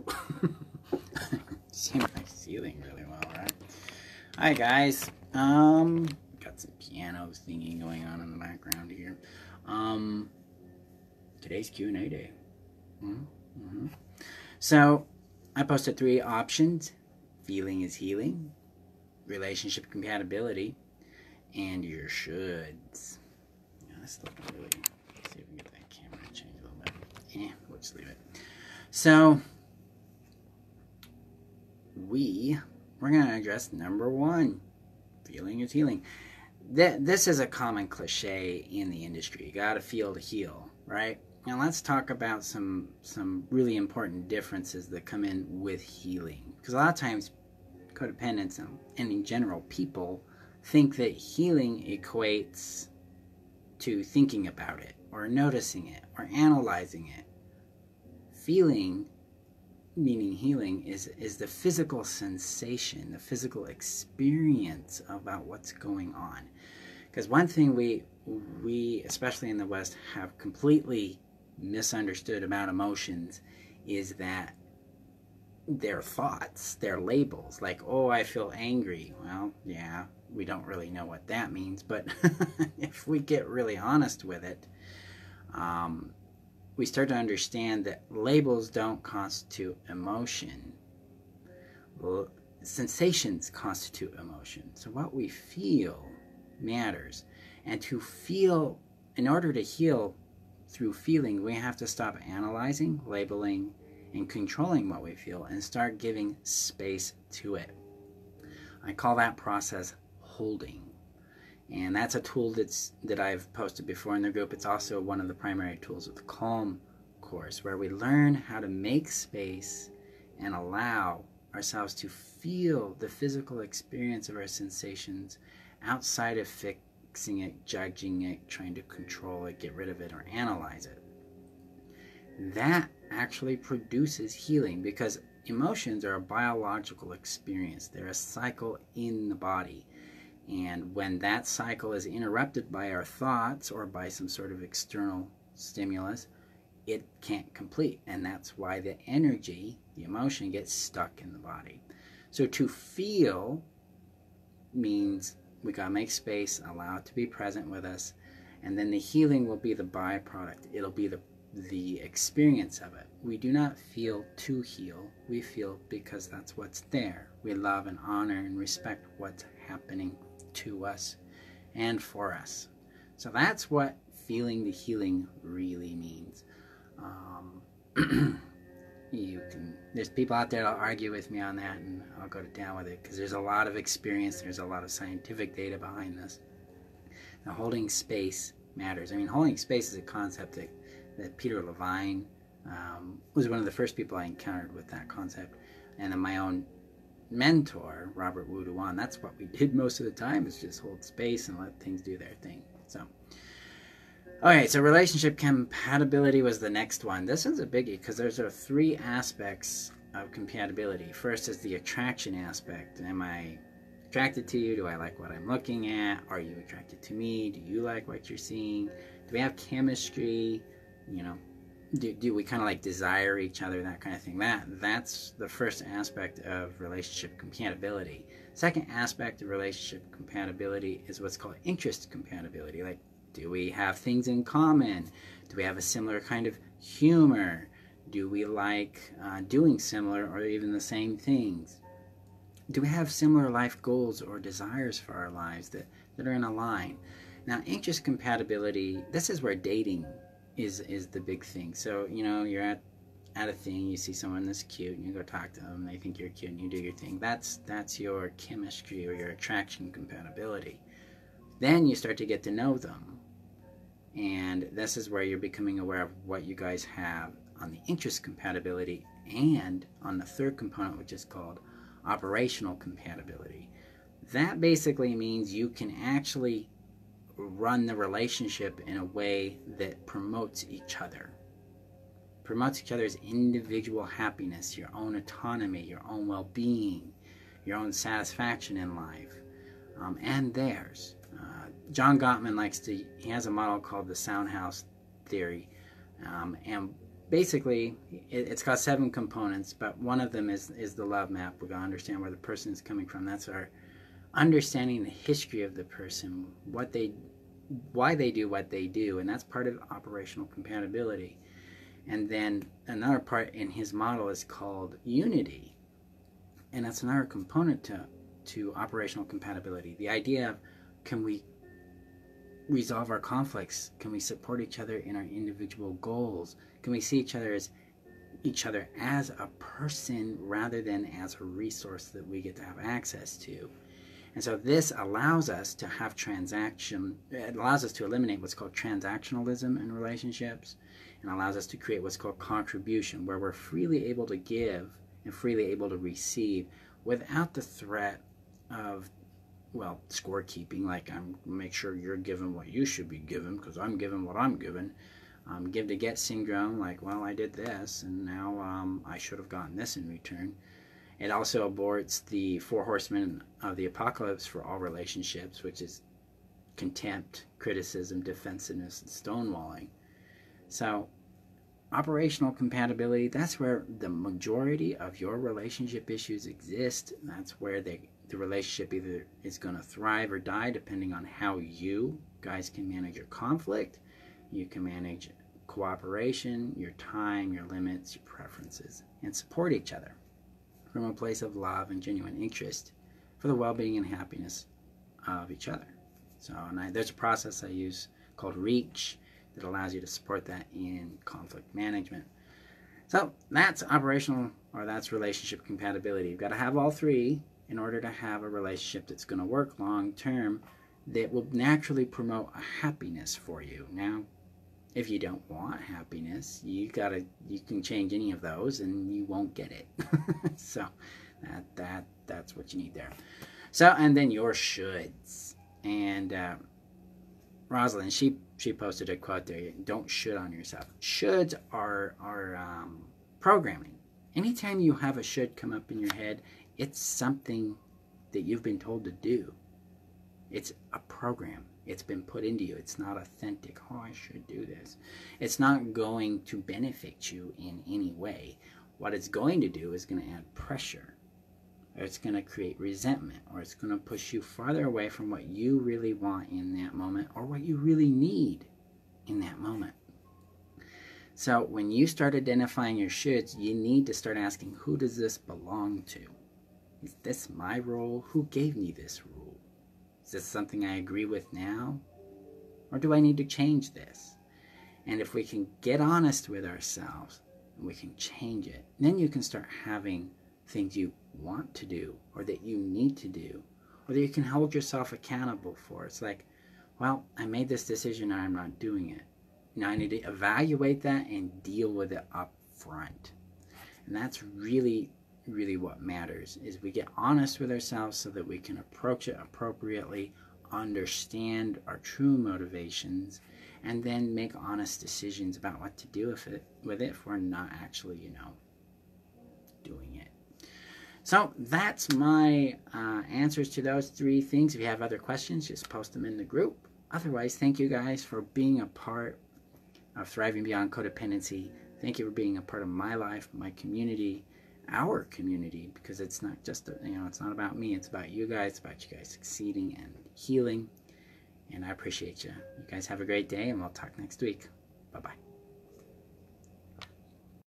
Ooh. Seems like sealing really well, right? Hi guys. Got some piano singing going on in the background here. Today's Q&A day. So I posted 3 options: feeling is healing, relationship compatibility, and your shoulds. Yeah, let's really see if we can get that camera to change a little bit. We'll just leave it. So we're going to address number 1, feeling is healing. This is a common cliche in the industry. You got to feel to heal, right? Now let's talk about some really important differences that come in with healing. Because a lot of times codependents and in general people think that healing equates to thinking about it or noticing it or analyzing it. Feeling, meaning healing, is the physical sensation, the physical experience about what's going on. Because one thing we, especially in the West, have completely misunderstood about emotions is that they're thoughts, they're labels. Like, oh, I feel angry. Well, yeah, we don't really know what that means, but if we get really honest with it, we start to understand that labels don't constitute emotion. Well, sensations constitute emotion. So what we feel matters. And to feel, in order to heal through feeling, we have to stop analyzing, labeling, and controlling what we feel and start giving space to it. I call that process holding. And that's a tool that I've posted before in the group. It's also one of the primary tools of the Calm course, where we learn how to make space and allow ourselves to feel the physical experience of our sensations outside of fixing it, judging it, trying to control it, get rid of it, or analyze it. That actually produces healing, because emotions are a biological experience. They're a cycle in the body. And when that cycle is interrupted by our thoughts or by some sort of external stimulus, it can't complete. And that's why the energy, the emotion, gets stuck in the body. So to feel means we gotta make space, allow it to be present with us, and then the healing will be the byproduct. It'll be the experience of it. We do not feel to heal. We feel because that's what's there. We love and honor and respect what's happening to us and for us. So that's what feeling the healing really means. There's people out there that'll argue with me on that, and I'll go down with it because there's a lot of experience, there's a lot of scientific data behind this. Now, holding space matters. I mean, holding space is a concept that Peter Levine was one of the first people I encountered with that concept, and then my own mentor, Robert Wu Duan, that's what we did most of the time, is just hold space and let things do their thing. So, okay, so relationship compatibility was the next one. This is a biggie because there's 3 aspects of compatibility. First is the attraction aspect. Am I attracted to you? Do I like what I'm looking at? Are you attracted to me? Do you like what you're seeing? Do we have chemistry? You know, do we kind of like desire each other, that kind of thing. That's the first aspect of relationship compatibility. Second aspect of relationship compatibility is what's called interest compatibility. Like, do we have things in common? Do we have a similar kind of humor? Do we like doing similar or even the same things? Do we have similar life goals or desires for our lives that are in a line? Now, interest compatibility, this is where dating is the big thing. So, you know, you're at a thing, you see someone that's cute, and you go talk to them, they think you're cute, and you do your thing. That's your chemistry or your attraction compatibility. Then you start to get to know them. And this is where you're becoming aware of what you guys have on the interest compatibility and on the third component, which is called operational compatibility. That basically means you can actually run the relationship in a way that promotes each other's individual happiness, your own autonomy, your own well-being, your own satisfaction in life, and theirs. John Gottman he has a model called the Sound House Theory, and basically, it's got 7 components, but one of them is the love map. We're going to understand where the person is coming from. That's our understanding the history of the person, why they do what they do, and that's part of operational compatibility. And then another part in his model is called unity, and that's another component to operational compatibility. The idea of, can we resolve our conflicts? Can we support each other in our individual goals? Can we see each other as a person rather than as a resource that we get to have access to? And so this allows us to have it allows us to eliminate what's called transactionalism in relationships, and allows us to create what's called contribution, where we're freely able to give and freely able to receive without the threat of, well, scorekeeping, like make sure you're given what you should be given because I'm given what I'm given. Give to get syndrome, like, well, I did this and now I should have gotten this in return. It also aborts the 4 horsemen of the apocalypse for all relationships, which is contempt, criticism, defensiveness, and stonewalling. So operational compatibility, that's where the majority of your relationship issues exist. That's where the relationship either is going to thrive or die, depending on how you guys can manage your conflict. You can manage cooperation, your time, your limits, your preferences, and support each other from a place of love and genuine interest for the well-being and happiness of each other. So, there's a process I use called REACH that allows you to support that in conflict management. So that's that's relationship compatibility. You've got to have all 3 in order to have a relationship that's going to work long term, that will naturally promote a happiness for you. Now, if you don't want happiness, you can change any of those and you won't get it. So that's what you need there. So, and then your shoulds. And Rosalind, she posted a quote there: don't should on yourself. Shoulds are programming. Anytime you have a should come up in your head, it's something that you've been told to do. It's a program. It's been put into you. It's not authentic. Oh, I should do this. It's not going to benefit you in any way. What it's going to do is going to add pressure. Or it's going to create resentment. Or it's going to push you farther away from what you really want in that moment, or what you really need in that moment. So when you start identifying your shoulds, you need to start asking, who does this belong to? Is this my role? Who gave me this rule? Is this something I agree with now? Or do I need to change this? And if we can get honest with ourselves, and we can change it, then you can start having things you want to do, or that you need to do, or that you can hold yourself accountable for. It's like, well, I made this decision and I'm not doing it. Now I need to evaluate that and deal with it up front. And that's really what matters, is we get honest with ourselves so that we can approach it appropriately, understand our true motivations, and then make honest decisions about what to do with it if we're not actually, doing it. So that's my answers to those 3 things. If you have other questions, just post them in the group. Otherwise, thank you guys for being a part of Thriving Beyond Codependency. Thank you for being a part of my life, my community, our community, because it's not just it's not about me, it's about you guys. It's about you guys succeeding and healing, and I appreciate you. You guys have a great day, and we'll talk next week. Bye bye.